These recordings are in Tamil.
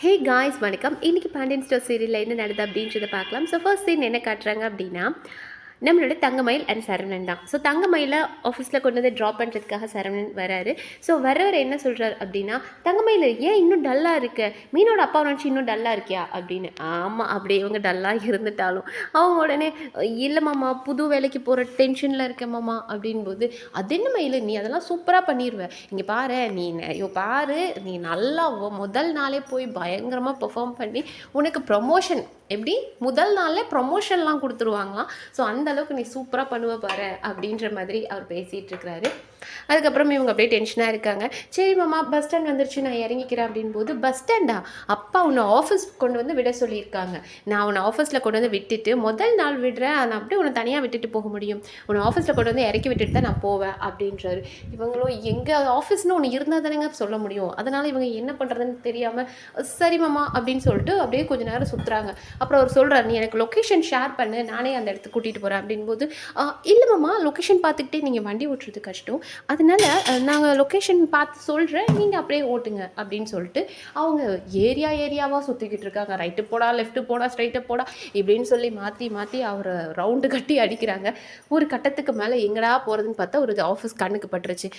ஹே காய்ஸ் வணக்கம். இன்றைக்கி பாண்டியன் ஸ்டோர் சீரியலில் என்ன நடக்குது அப்படின்றத பார்க்கலாம். ஸோ ஃபர்ஸ்ட் சீன் என்ன காட்டுறாங்க அப்படின்னா, நம்மளோட தங்கமயில் அண்ட் சரவணன் தான். ஸோ தங்கமயில ஆஃபீஸில் கொண்டு வந்து ட்ராப் பண்ணுறதுக்காக சரவணன் வராரு. ஸோ வரவர் என்ன சொல்கிறார் அப்படின்னா, தங்கமயில் ஏன் இன்னும் டல்லாக இருக்க, மீனோட அப்பா நினச்சி இன்னும் டல்லாக இருக்கியா அப்படின்னு. ஆமாம், அப்படியே இவங்க டல்லாக இருந்துட்டாலும் அவங்க உடனே இல்லை மாமா, புது வேலைக்கு போகிற டென்ஷனில் இருக்கேன் மாமா அப்படின்போது, அது என்ன மயில், நீ அதெல்லாம் சூப்பராக பண்ணிடுவேன், இங்கே பாரு நீ பாரு நீ நல்லா முதல் நாளே போய் பயங்கரமாக பெர்ஃபார்ம் பண்ணி உனக்கு ப்ரொமோஷன் எப்படி முதல் நாளில் ப்ரொமோஷன்லாம் கொடுத்துருவாங்களாம். ஸோ அந்த அளவுக்கு நீ சூப்பராக பண்ணுவ பாரு அப்படின்ற மாதிரி அவர் பேசிகிட்டு இருக்கிறாரு. அதுக்கப்புறம் இவங்க அப்படியே டென்ஷனாக இருக்காங்க. சரி மாமா, பஸ் ஸ்டாண்ட் வந்துருச்சு, நான் இறங்கிக்கிறேன் அப்படின் போது, பஸ் ஸ்டாண்டா, அப்பா உன்னை ஆஃபீஸ் கொண்டு வந்து விட சொல்லியிருக்காங்க, நான் உன்னை ஆஃபீஸில் கொண்டு வந்து விட்டுட்டு முதல் நாள் விடுறேன், நான் அப்படியே உன்னை தனியாக விட்டுட்டு போக முடியும், உன்னை ஆஃபீஸில் கொண்டு வந்து இறக்கி விட்டுட்டு தான் நான் போவேன் அப்படின்றாரு. இவங்களும் எங்கள் ஆஃபீஸ்னு ஒன்று இருந்தால் தானேங்க சொல்ல முடியும், அதனால் இவங்க என்ன பண்ணுறதுன்னு தெரியாமல் சரி மாமா அப்படின்னு சொல்லிட்டு அப்படியே கொஞ்சம் நேரம் சுற்றுறாங்க. அப்புறம் அவர் சொல்கிறார், நீ எனக்கு லொக்கேஷன் ஷேர் பண்ணு, நானே அந்த இடத்துக்கு கூட்டிகிட்டு போகிறேன் அப்படின்போது, இல்லை மாமா, லொக்கேஷன் பார்த்துக்கிட்டே நீங்கள் வண்டி ஓட்டுறது கஷ்டம், அதனால் நாங்கள் லொக்கேஷன் பார்த்து சொல்கிறேன், நீங்கள் அப்படியே ஓட்டுங்க அப்படின்னு சொல்லிட்டு அவங்க ஏரியாவாக சுற்றிக்கிட்டு இருக்காங்க. ரைட்டு போடா, லெஃப்ட்டு போடா, ஸ்ட்ரைட்டு போடா இப்படின்னு சொல்லி மாற்றி மாற்றி அவரை ரவுண்டு கட்டி அடிக்கிறாங்க. ஒரு கட்டத்துக்கு மேலே எங்கடா போகிறதுன்னு பார்த்தா ஒரு ஆஃபீஸ் கண்ணுக்கு பட்டுருச்சு.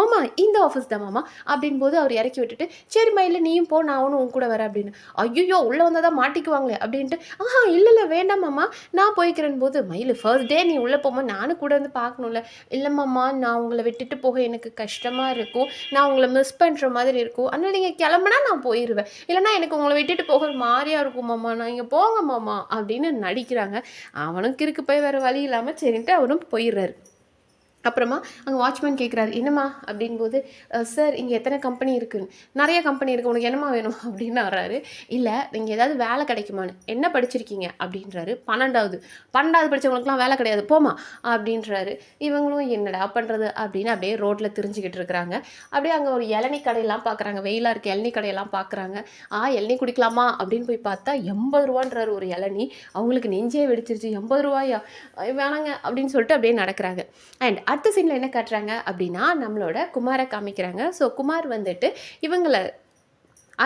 மாமா இந்த ஆஃபீஸ் தான் மாமா அப்படின்போது அவர் இறக்கி விட்டுட்டு, சரி மயில நீயும் போ, நான் ஒன்றும் உன் கூட வரேன் அப்படின்னு. ஐயோ உள்ளே வந்தால் தான் மாட்டிக்குவாங்களே அப்படின்ட்டு, இல்லை வேண்டாம் மாமா, நான் போய்க்கிறேன் போது, மயில் ஃபர்ஸ்ட் டே நீ உள்ளே போகும்போது நானும் கூட வந்து பார்க்கணும்ல, இல்லை மாமா நான் உங்களை விட்டுட்டு போக எனக்கு கஷ்டமாக இருக்கும், நான் உங்களை மிஸ் பண்ணுற மாதிரி இருக்கும், அதனால் நீங்கள் கிளம்புனா நான் போயிடுவேன், இல்லைனா எனக்கு உங்களை விட்டுட்டு போக மாதிரியாக இருக்கும் மாமா, நான் இங்கே போங்க மாமா அப்படின்னு நடிக்கிறாங்க. அவனுக்கு இருக்கு போய் வேறு வழி இல்லாமல் சரின்ட்டு அவரும் போயிடுறாரு. அப்புறமா அங்கே வாட்ச்மேன் கேட்குறாரு, என்னம்மா அப்படின்போது, சார் இங்கே எத்தனை கம்பெனி இருக்குன்னு, நிறைய கம்பெனி இருக்குது, உனக்கு என்னம்மா வேணும் அப்படின்னு வர்றாரு. இல்லை நீங்கள் ஏதாவது வேலை கிடைக்குமான்னு, என்ன படிச்சிருக்கீங்க அப்படின்றாரு. 12வது படித்தவங்களுக்குலாம் வேலை கிடையாது போமா அப்படின்றாரு. இவங்களும் என்னடா பண்ணுறது அப்படின்னு அப்படியே ரோட்டில் திரிஞ்சிக்கிட்டு இருக்கிறாங்க. அப்படியே அங்கே ஒரு இளநீ கடையெல்லாம் பார்க்குறாங்க, வெயிலாக இருக்குது, இளநீ கடையெல்லாம் பார்க்குறாங்க. இளநீ குடிக்கலாமா அப்படின்னு போய் பார்த்தா 80 ரூபான்றாரு ஒரு இளநீ. அவங்களுக்கு நெஞ்சே வெடிச்சிருச்சு, 80 ரூபாயா வேணாங்க அப்படின்னு சொல்லிட்டு அப்படியே நடக்கிறாங்க. அண்ட் அடுத்த சீனில் என்ன காட்டுறாங்க அப்படின்னா, நம்மளோட குமாரை காமிக்கிறாங்க. ஸோ குமார் வந்துட்டு இவங்களை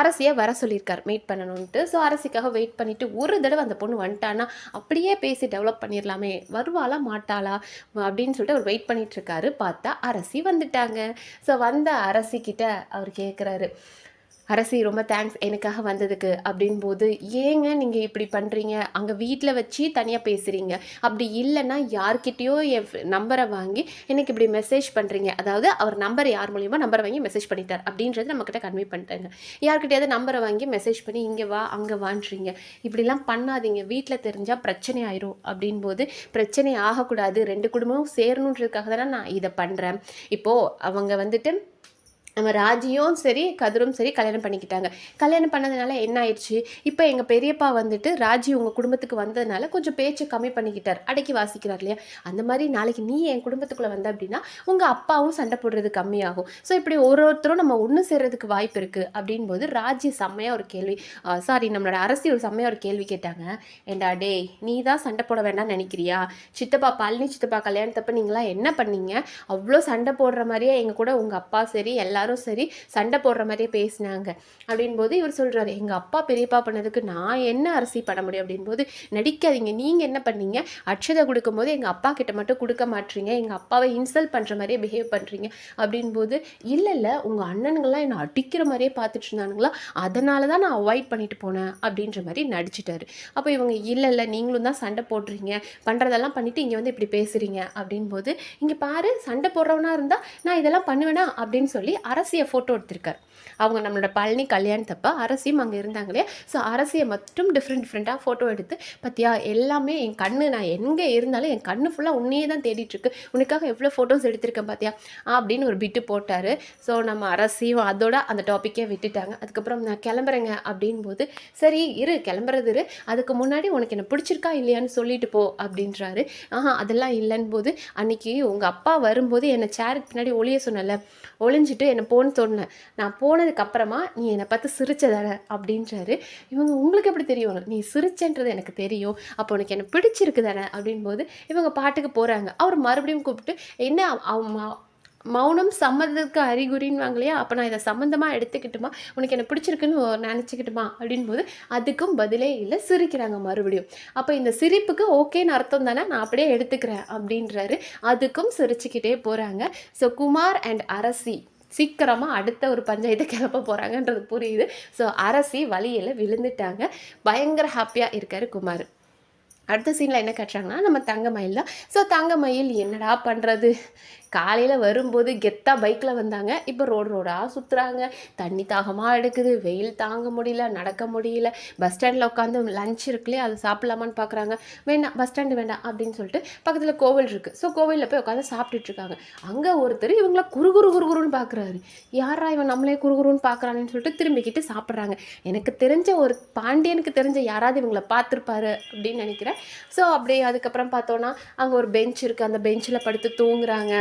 அரசியை வர சொல்லியிருக்கார் மீட் பண்ணணுன்ட்டு. ஸோ அரசிக்காக வெயிட் பண்ணிவிட்டு ஒரு தடவை அந்த பொண்ணு வந்துட்டான்னா அப்படியே பேசி டெவலப் பண்ணிடலாமே, வருவாளா மாட்டாளா அப்படின்னு சொல்லிட்டு அவர் வெயிட் பண்ணிகிட்ருக்காரு. பார்த்தா அரசி வந்துட்டாங்க. ஸோ வந்த அரசிக்கிட்ட அவர் கேட்குறாரு, அரசி ரொம்ப தேங்க்ஸ் எனக்காக வந்ததுக்கு அப்படின்போது, ஏங்க நீங்கள் இப்படி பண்ணுறீங்க, அங்கே வீட்டில் வச்சு தனியாக பேசுகிறீங்க, அப்படி இல்லைன்னா யார்கிட்டயோ என் நம்பரை வாங்கி எனக்கு இப்படி மெசேஜ் பண்ணுறீங்க, அதாவது அவர் நம்பர் யார் மூலியமாக நம்பரை வாங்கி மெசேஜ் பண்ணிட்டார் அப்படின்றது நம்மக்கிட்ட கன்வே பண்ணிட்டாங்க, யார்கிட்டயாவது நம்பரை வாங்கி மெசேஜ் பண்ணி இங்கே வா அங்கே வான்றீங்க, இப்படிலாம் பண்ணாதீங்க, வீட்டில் தெரிஞ்சால் பிரச்சனை ஆயிரும் அப்படின்போது, பிரச்சனை ஆகக்கூடாது, 2 குடும்பமும் சேரணுன்றதுக்காக தானே நான் இதை பண்ணுறேன். இப்போது அவங்க வந்துட்டு நம்ம ராஜியும் சரி கதிரும் சரி கல்யாணம் பண்ணிக்கிட்டாங்க. கல்யாணம் பண்ணதுனால என்ன ஆயிடுச்சு, இப்போ எங்கள் பெரியப்பா வந்துட்டு ராஜி உங்கள் குடும்பத்துக்கு வந்ததுனால கொஞ்சம் பேச்சு கம்மி பண்ணிக்கிட்டார், அடக்கி வாசிக்கிறார் இல்லையா, அந்த மாதிரி நாளைக்கு நீ என் குடும்பத்துக்குள்ளே வந்த அப்படின்னா உங்கள் அப்பாவும் சண்டை போடுறது கம்மியாகும். ஸோ இப்படி ஒருத்தரும் நம்ம ஒன்று சேர்றதுக்கு வாய்ப்பு இருக்குது அப்படின்போது ராஜி செம்மையாக ஒரு கேள்வி, நம்மளோட அரசி ஒரு செம்மையாக ஒரு கேள்வி கேட்டாங்க. ஏண்டா டே, நீ தான் சண்டை போட வேண்டாம்னு நினைக்கிறியா, பழனி சித்தப்பா கல்யாணத்தப்ப நீங்களாம் என்ன பண்ணீங்க, அவ்வளோ சண்டை போடுற மாதிரியே எங்கள் கூட உங்கள் அப்பா சரி எல்லாரும் சரி சண்டை போடுற மாதிரியே பேசினாங்க அப்படின்போது இவர் சொல்கிறாரு, எங்கள் அப்பா பெரியப்பா பண்ணதுக்கு நான் என்ன அரசி பண்ண முடியும் அப்படின்போது, நடிக்காதீங்க, நீங்கள் என்ன பண்ணீங்க, அட்சதை கொடுக்கும்போது எங்கள் அப்பா கிட்ட மட்டும் கொடுக்க மாட்டீங்க, எங்கள் அப்பாவை இன்சல்ட் பண்ணுற மாதிரியே பிஹேவ் பண்ணுறீங்க அப்படின்போது, இல்லை உங்கள் அண்ணனுங்கள்லாம் என்னை அடிக்கிற மாதிரியே பார்த்துட்டு இருந்தானுங்களா, அதனால தான் நான் அவாய்ட் பண்ணிட்டு போனேன் அப்படின்ற மாதிரி நடிச்சிட்டாரு. அப்போ இவங்க இல்லை நீங்களும் தான் சண்டை போடுறீங்க, பண்ணுறதெல்லாம் பண்ணிவிட்டு இங்கே வந்து இப்படி பேசுகிறீங்க அப்படின்போது, இங்கே பாரு சண்டை போடுறவனா இருந்தால் நான் இதெல்லாம் பண்ணுவேனா அப்படின்னு சொல்லி அரசியை ஃபோட்டோ எடுத்திருக்கார். அவங்க நம்மளோட பழனி கல்யாணத்தப்ப அரசியும் அங்கே இருந்தாங்களே, ஸோ அரசியை மட்டும் டிஃப்ரெண்ட்டாக ஃபோட்டோ எடுத்து, பார்த்தியா எல்லாமே என் கண்ணு, நான் எங்கே இருந்தாலும் என் கண்ணு ஃபுல்லாக உன்னையே தான் தேடிட்டுருக்கு, உனக்காக எவ்வளோ ஃபோட்டோஸ் எடுத்திருக்கேன் பார்த்தியா அப்படின்னு ஒரு பிட்டு போட்டார். ஸோ நம்ம அரசியும் அதோட அந்த டாப்பிக்கே விட்டுட்டாங்க. அதுக்கப்புறம் நான் கிளம்புறேங்க அப்படின்போது, சரி இரு கிளம்புறது இரு, அதுக்கு முன்னாடி உனக்கு என்ன பிடிச்சிருக்கா இல்லையான்னு சொல்லிட்டு போ அப்படின்றாரு. அதெல்லாம் இல்லைன்னு போது, அன்றைக்கி உங்கள் அப்பா வரும்போது என்னை சேருக்கு பின்னாடி ஒளிய சொன்னல, ஒளிஞ்சிட்டு என்னை போன்னு சொன்னேன், நான் போனதுக்கப்புறமா நீ என்னை பார்த்து சிரிச்சதான அப்படின்றாரு. இவங்க உங்களுக்கு எப்படி தெரியும், நீ சிரிச்சன்றது எனக்கு தெரியும், அப்போ உனக்கு என்ன பிடிச்சிருக்கு தானே அப்படின்போது இவங்க பாட்டுக்கு போகிறாங்க. அவர் மறுபடியும் கூப்பிட்டு, என்ன மௌனம் சம்மதத்துக்கு அறிகுறின்னுவாங்க இல்லையா? அப்போ நான் இதை சம்மந்தமா எடுத்துக்கிட்டுமா, உனக்கு என்ன பிடிச்சிருக்குன்னு நினச்சிக்கிட்டுமா அப்படின்போது, அதுக்கும் பதிலே இல்லை, சிரிக்கிறாங்க மறுபடியும். அப்போ இந்த சிரிப்புக்கு ஓகேன்னு அர்த்தம் தானே, நான் அப்படியே எடுத்துக்கிறேன் அப்படின்றாரு. அதுக்கும் சிரிச்சுக்கிட்டே போகிறாங்க. ஸோ குமார் அண்ட் அரசி சீக்கிரமாக அடுத்த ஒரு பஞ்சாயத்தை கிளப்ப போகிறாங்கன்றது புரியுது. ஸோ அரசி வலியில் விழுந்துட்டாங்க. பயங்கர ஹாப்பியாக இருக்கார் குமார். அடுத்த சீனில் என்ன காட்டுறாங்கன்னா, நம்ம தங்கமயில் தான். ஸோ தங்கமயில் என்னடா பண்ணுறது, காலையில் வரும்போது கெத்தாக பைக்கில் வந்தாங்க, இப்போ ரோடாக சுற்றுறாங்க. தண்ணி தாகமாக எடுக்குது, வெயில் தாங்க முடியல, நடக்க முடியல. பஸ் ஸ்டாண்டில் உட்காந்து லஞ்ச் இருக்குல்லையே, அது சாப்பிட்லாமான்னு பார்க்குறாங்க. வேண்டாம், பஸ் ஸ்டாண்டு வேண்டாம் அப்படின்னு சொல்லிட்டு பக்கத்தில் கோவில் இருக்குது. ஸோ கோவிலில் போய் உட்காந்து சாப்பிட்டுட்ருக்காங்க. அங்கே ஒருத்தர் இவங்கள குறுகுறுன்னு பார்க்குறாரு. யாரா இவன் நம்மளே குறுகுறுன்னு பார்க்குறான்னு சொல்லிட்டு திரும்பிக்கிட்டு சாப்பிட்றாங்க. எனக்கு தெரிஞ்ச ஒரு பாண்டியனுக்கு தெரிஞ்ச யாராவது இவங்களை பார்த்துருப்பாரு அப்படின்னு நினைக்கிறேன். ஸோ அப்படியே அதுக்கப்புறம் பார்த்தோன்னா அங்கே ஒரு பெஞ்ச் இருக்குது, அந்த பெஞ்சில் படுத்து தூங்குறாங்க.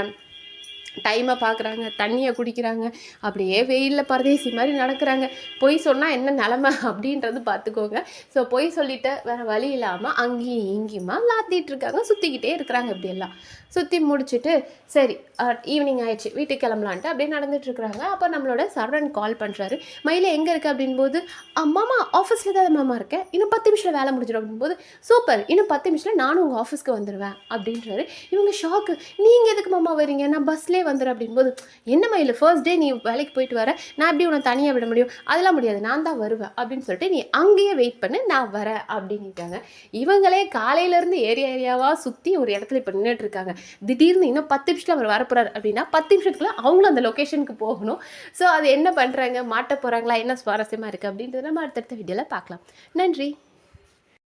டைமை பார்க்குறாங்க, தண்ணியை குடிக்கிறாங்க. அப்படியே வெயிலில் பரதேசி மாதிரி நடக்கிறாங்க. பொய் சொன்னால் என்ன நிலமை அப்படின்றது பார்த்துக்கோங்க. ஸோ பொய் சொல்லிவிட்டு வேறு வழி இல்லாமல் அங்கேயும் இங்கேயுமா லாத்திட்டுருக்காங்க, சுற்றிக்கிட்டே இருக்கிறாங்க. இப்படியெல்லாம் சுற்றி முடிச்சுட்டு சரி ஈவினிங் ஆயிடுச்சு, வீட்டுக்கு கிளம்பலான்ட்டு அப்படியே நடந்துட்டுருக்குறாங்க. அப்போ நம்மளோட சரவணன் கால் பண்ணுறாரு. மயில எங்கே இருக்குது அப்படின்போது, மாமா ஆஃபீஸில் தான் மாமா இருக்கேன், இன்னும் 10 நிமிஷத்தில் வேலை முடிஞ்சிடும் அப்படின்போது, சூப்பர், இன்னும் 10 நிமிஷத்தில் நானும் உங்கள் ஆஃபீஸ்க்கு வந்துடுவேன் அப்படின்றாரு. இவங்க ஷாக்கு, நீங்கள் எதுக்கு மாமா வரீங்க, நான் பஸ்லேயே வந்துடுறேன் அப்படின்போது, என்ன மயில் ஃபர்ஸ்ட் டே நீ வேலைக்கு போயிட்டு வர, நான் எப்படி உன்னை தனியாக விட முடியும், அதெல்லாம் முடியாது, நான் தான் வருவேன் அப்படின்னு சொல்லிட்டு நீ அங்கேயே வெயிட் பண்ணு, நான் வரேன் அப்படின்னுட்டாங்க. இவங்களே காலையிலேருந்து ஏரியாவாக சுற்றி ஒரு இடத்துல இப்போ நின்றுட்டு இருக்காங்க. திடீர்னு இன்னும் 10 நிமிஷத்தில் அவர் வரப்போறாரு அப்படின்னா 10 நிமிஷத்துக்குள்ள அவங்களும் அந்த லொக்கேஷனுக்கு போகணும். ஸோ அது என்ன பண்ணுறாங்க, மாட்ட போகிறாங்களா, என்ன சுவாரஸ்யமாக இருக்குது அப்படின்றத நம்ம அடுத்தடுத்த வீடியோவில் பார்க்கலாம். நன்றி.